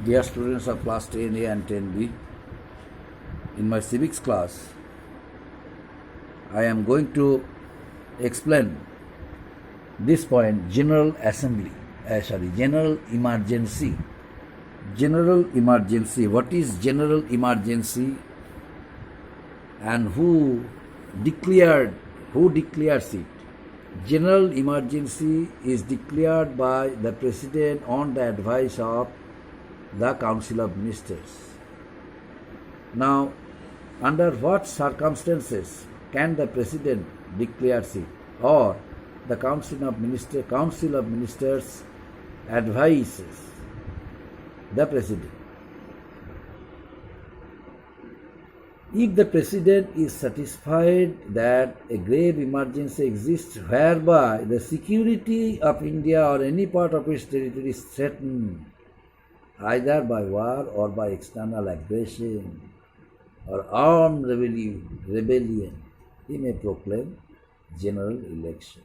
Dear students of class 10A and 10B, in my civics class, I am going to explain this point: General Emergency. General emergency. What is general emergency, and who declares it? General emergency is declared by the President on the advice of the Council of Ministers. Now, under what circumstances can the President declare it, or the Council of Ministers advises the President? If the President is satisfied that a grave emergency exists whereby the security of India or any part of its territory is threatened either by war or by external aggression or armed rebellion, he may proclaim general election.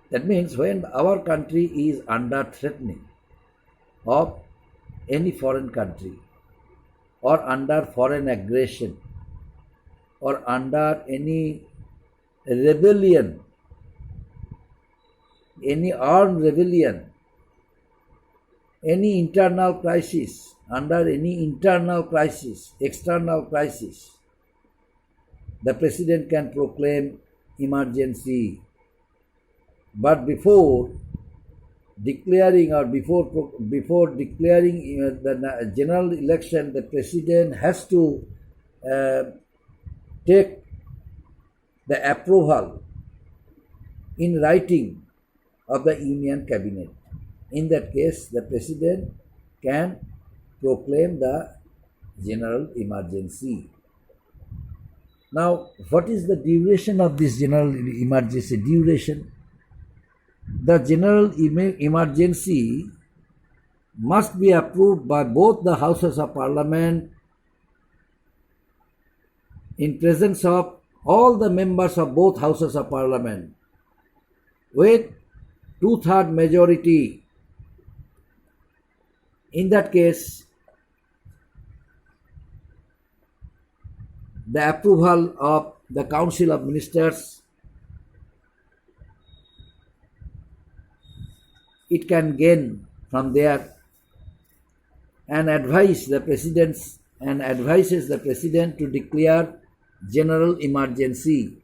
That means when our country is under threatening of any foreign country, or under foreign aggression, or under any rebellion, any armed rebellion, any internal crisis, under any internal crisis, external crisis, the President can proclaim emergency. But before declaring the general election, the President has to take the approval in writing of the Union Cabinet. In that case, the President can proclaim the general emergency. Now, what is the duration of this general emergency? The general emergency must be approved by both the Houses of Parliament in presence of all the members of both Houses of Parliament with 2/3 majority. In that case, the approval of the Council of Ministers, it can gain from there and advises the President to declare general emergency.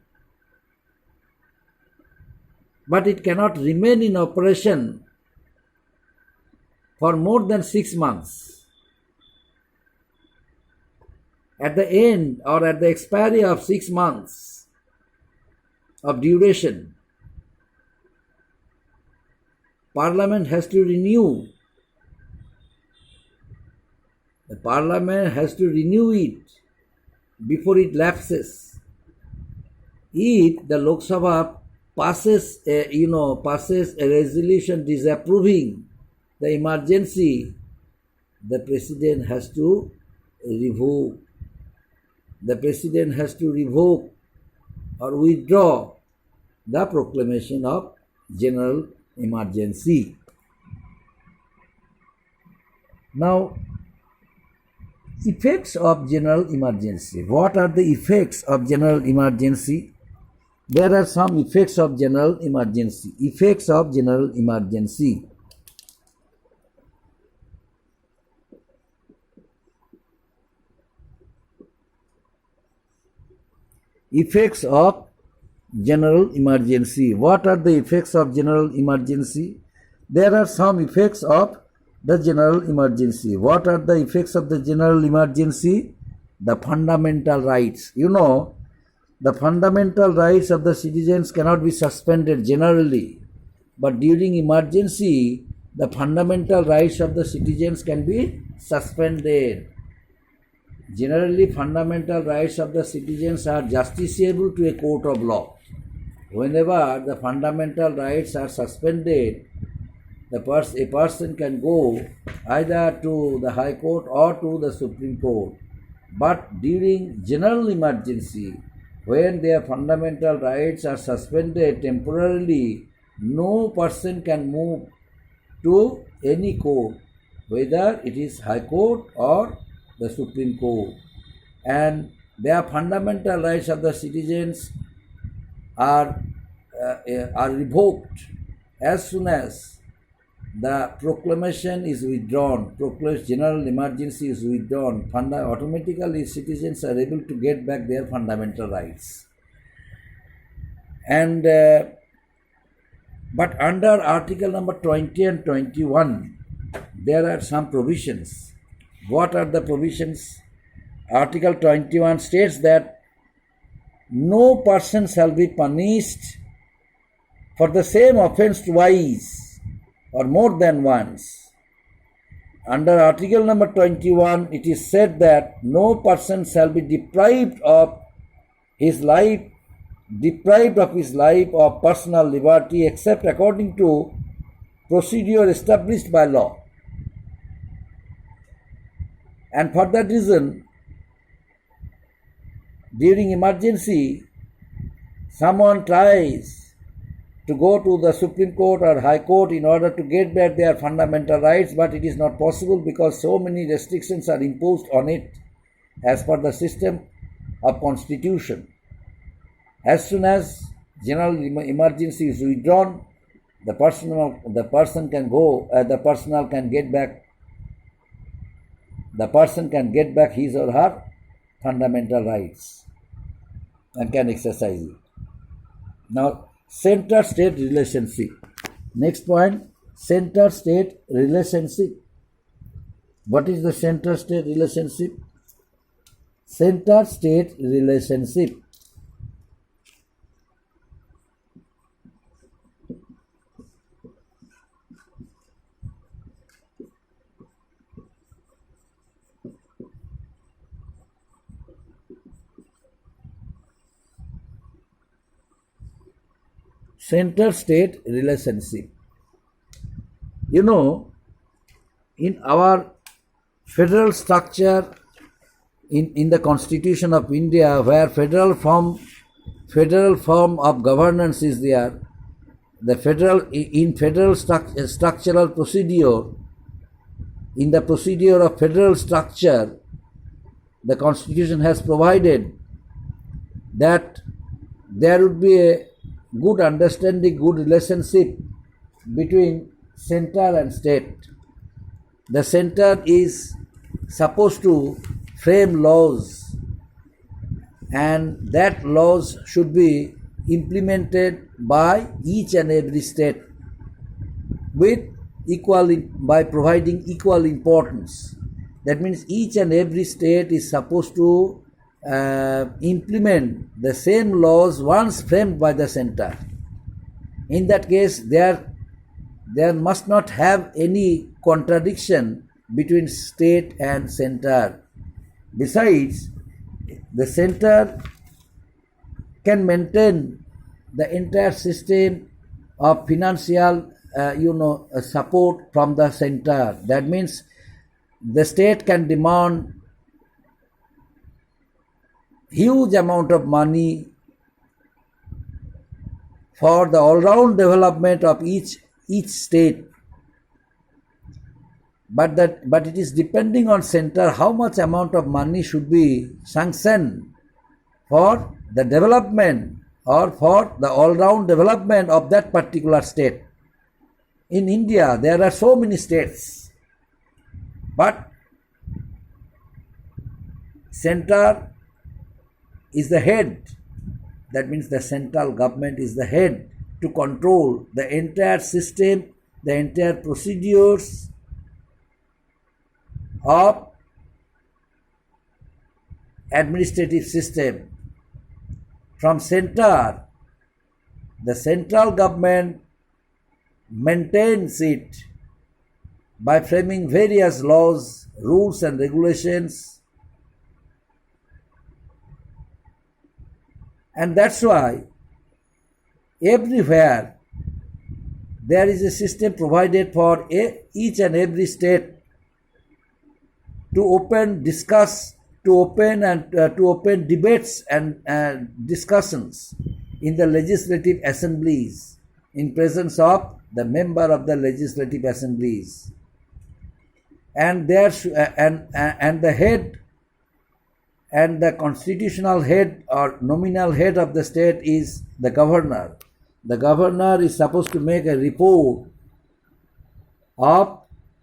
But it cannot remain in operation for more than 6 months. At the end or at the expiry of 6 months of duration, Parliament has to renew. The Parliament has to renew it before it lapses. If the Lok Sabha passes a resolution disapproving the emergency, the President has to revoke. The President has to revoke or withdraw the proclamation of general emergency. Now, effects of general emergency. What are the effects of general emergency? There are some effects of general emergency. Effects of general emergency. Effects of general emergency. What are the effects of general emergency? There are some effects of the general emergency. What are the effects of the general emergency? The fundamental rights. The fundamental rights of the citizens cannot be suspended generally, but during emergency, the fundamental rights of the citizens can be suspended. Generally, fundamental rights of the citizens are justiciable to a court of law. Whenever the fundamental rights are suspended, a person can go either to the High Court or to the Supreme Court. But during general emergency, when their fundamental rights are suspended temporarily, no person can move to any court whether it is High Court or the Supreme Court. And their fundamental rights of the citizens are revoked as soon as the proclamation is withdrawn, proclaimed general emergency is withdrawn, automatically citizens are able to get back their fundamental rights. And but under Article number 20 and 21, there are some provisions. What are the provisions? Article 21 states that no person shall be punished for the same offence twice or more than once. Under Article number 21, it is said that no person shall be deprived of his life or personal liberty except according to procedure established by law. And for that reason, during emergency, someone tries to go to the Supreme Court or High Court in order to get back their fundamental rights, but it is not possible because so many restrictions are imposed on it as per the system of constitution. As soon as general emergency is withdrawn, the person can get back his or her fundamental rights and can exercise it. Now, center-state relationship. Next point, center-state relationship. What is the center-state relationship? Center-state relationship. Center-state relationship. You know, in our federal structure, in the Constitution of India, where federal form of governance is there, structural procedure, in the procedure of federal structure, the Constitution has provided that there would be a good understanding, good relationship between center and state. The center is supposed to frame laws, and that laws should be implemented by each and every state by providing equal importance. That means each and every state is supposed to implement the same laws once framed by the center. In that case, there must not have any contradiction between state and center. Besides, the center can maintain the entire system of financial support from the center. That means the state can demand huge amount of money for the all-round development of each state, but it is depending on center how much amount of money should be sanctioned for the development or for the all-round development of that particular state. In India, there are so many states, but center is the head. That means the central government is the head to control the entire system, the entire procedures of administrative system. From center, the central government maintains it by framing various laws, rules and regulations, and that's why everywhere there is a system provided for each and every state to open debates and discussions in the legislative assemblies in presence of the member of the legislative assemblies. and and the head and the constitutional head or nominal head of the state is the governor. The governor is supposed to make a report of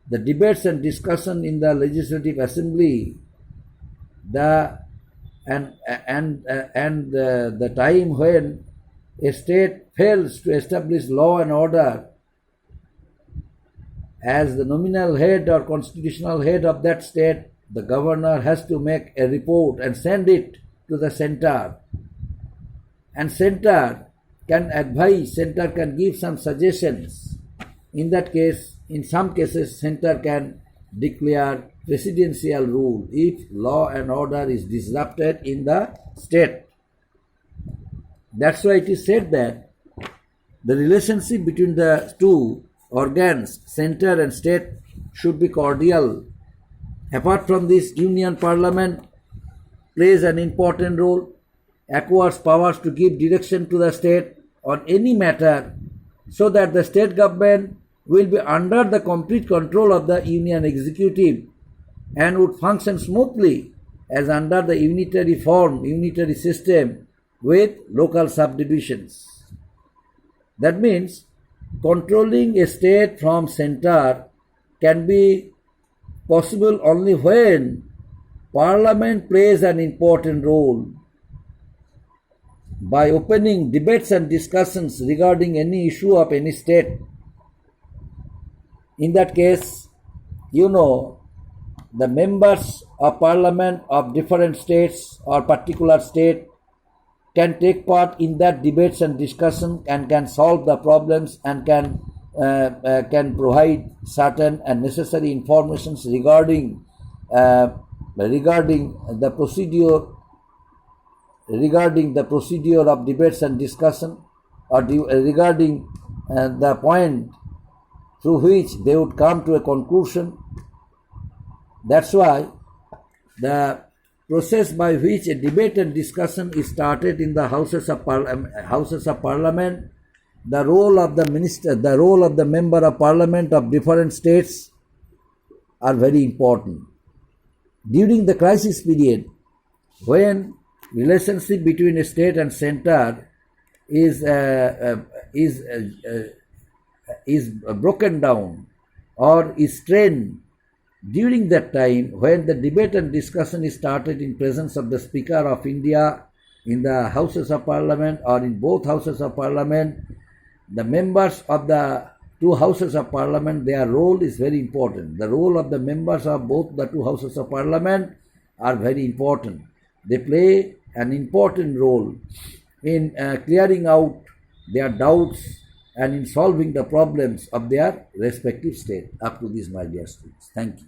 the debates and discussion in the legislative assembly, the the time when a state fails to establish law and order. As the nominal head or constitutional head of that state, the governor has to make a report and send it to the center. And center can advise, center can give some suggestions. In that case, in some cases, center can declare presidential rule if law and order is disrupted in the state. That's why it is said that the relationship between the two organs, center and state, should be cordial. Apart from this, Union Parliament plays an important role, acquires powers to give direction to the state on any matter, so that the state government will be under the complete control of the Union Executive and would function smoothly as under the unitary form, unitary system with local subdivisions. That means controlling a state from center can be possible only when Parliament plays an important role by opening debates and discussions regarding any issue of any state. In that case, the members of Parliament of different states or particular state can take part in that debates and discussion and can solve the problems and can provide certain and necessary informations regarding the procedure of debates and discussion, or regarding the point through which they would come to a conclusion. That's why the process by which a debate and discussion is started in the Houses of Parliament, the role of the minister, the role of the member of Parliament of different states are very important. During the crisis period, when relationship between a state and center is broken down or is strained, during that time, when the debate and discussion is started in presence of the Speaker of India in the Houses of Parliament or in both Houses of Parliament, the members of the two Houses of Parliament, their role is very important. The role of the members of both the two Houses of Parliament are very important. They play an important role in clearing out their doubts and in solving the problems of their respective state. Up to this, my dear students. Thank you.